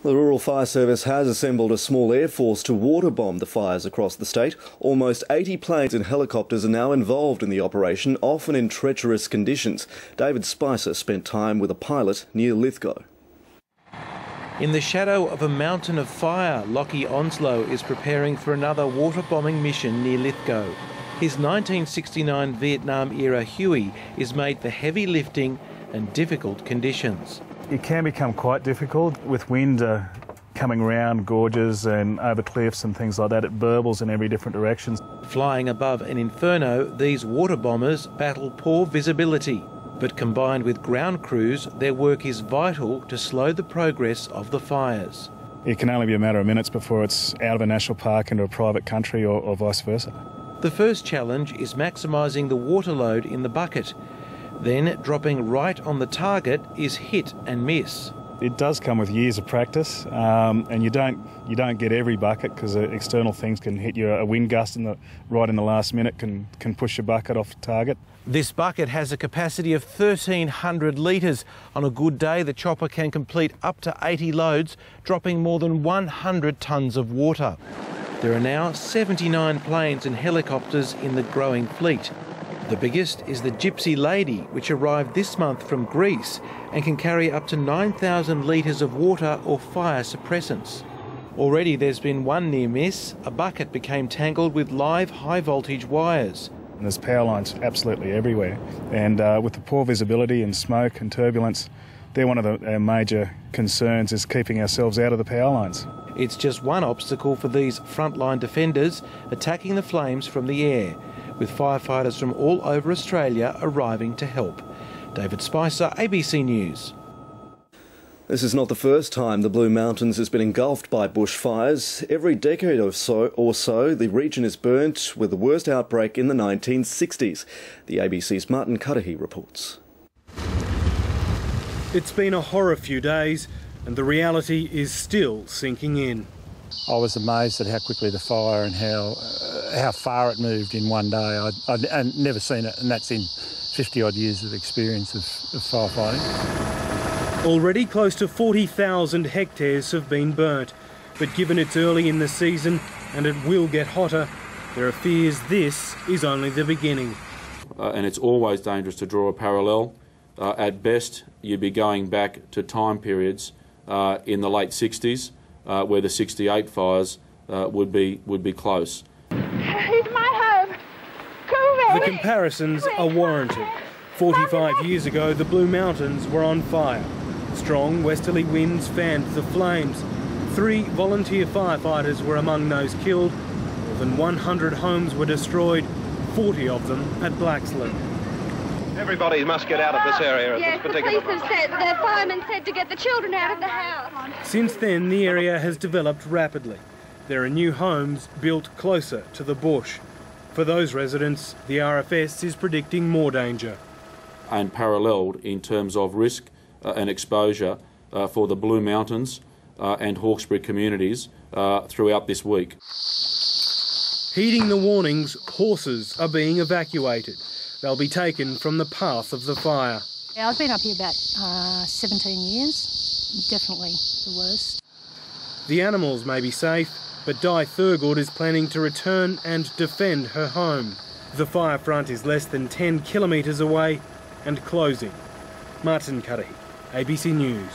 The Rural Fire Service has assembled a small air force to waterbomb the fires across the state. Almost 80 planes and helicopters are now involved in the operation, often in treacherous conditions. David Spicer spent time with a pilot near Lithgow. In the shadow of a mountain of fire, Lockie Onslow is preparing for another waterbombing mission near Lithgow. His 1969 Vietnam-era Huey is made for heavy lifting and difficult conditions. It can become quite difficult with wind coming round gorges and over cliffs and things like that. It burbles in every different direction. Flying above an inferno, these water bombers battle poor visibility. But combined with ground crews, their work is vital to slow the progress of the fires. It can only be a matter of minutes before it's out of a national park into a private country or vice versa. The first challenge is maximising the water load in the bucket. Then, dropping right on the target is hit and miss. It does come with years of practice, and you don't get every bucket because external things can hit you. A wind gust right in the last minute can push your bucket off target. This bucket has a capacity of 1,300 litres. On a good day, the chopper can complete up to 80 loads, dropping more than 100 tonnes of water. There are now 79 planes and helicopters in the growing fleet. The biggest is the Gypsy Lady, which arrived this month from Greece and can carry up to 9,000 litres of water or fire suppressants. Already there's been one near miss. A bucket became tangled with live high voltage wires. And there's power lines absolutely everywhere, and with the poor visibility and smoke and turbulence, they're one of our major concerns, is keeping ourselves out of the power lines. It's just one obstacle for these frontline defenders, attacking the flames from the air, with firefighters from all over Australia arriving to help. David Spicer, ABC News. This is not the first time the Blue Mountains has been engulfed by bushfires. Every decade or so, the region is burnt, with the worst outbreak in the 1960s. The ABC's Martin Cudahy reports. It's been a horror few days, and the reality is still sinking in. I was amazed at how quickly the fire and how far it moved in one day. I'd never seen it, and that's in 50-odd years of experience of firefighting. Already close to 40,000 hectares have been burnt, but given it's early in the season and it will get hotter, there are fears this is only the beginning. And it's always dangerous to draw a parallel. At best, you'd be going back to time periods in the late 60s, where the 68 fires would be close. It's my home. Come away. The comparisons are warranted. 45 years ago, the Blue Mountains were on fire. Strong westerly winds fanned the flames. 3 volunteer firefighters were among those killed. More than 100 homes were destroyed, 40 of them at Blacksland. Everybody must get out of this area at this particular the police have said, the firemen said to get the children out of the house. Since then, the area has developed rapidly. There are new homes built closer to the bush. For those residents, the RFS is predicting more danger. And paralleled in terms of risk and exposure for the Blue Mountains and Hawkesbury communities throughout this week. Heeding the warnings, horses are being evacuated. They'll be taken from the path of the fire. I've been up here about 17 years. Definitely the worst. The animals may be safe, but Di Thurgood is planning to return and defend her home. The fire front is less than 10 kilometres away and closing. Martin Cudahy, ABC News.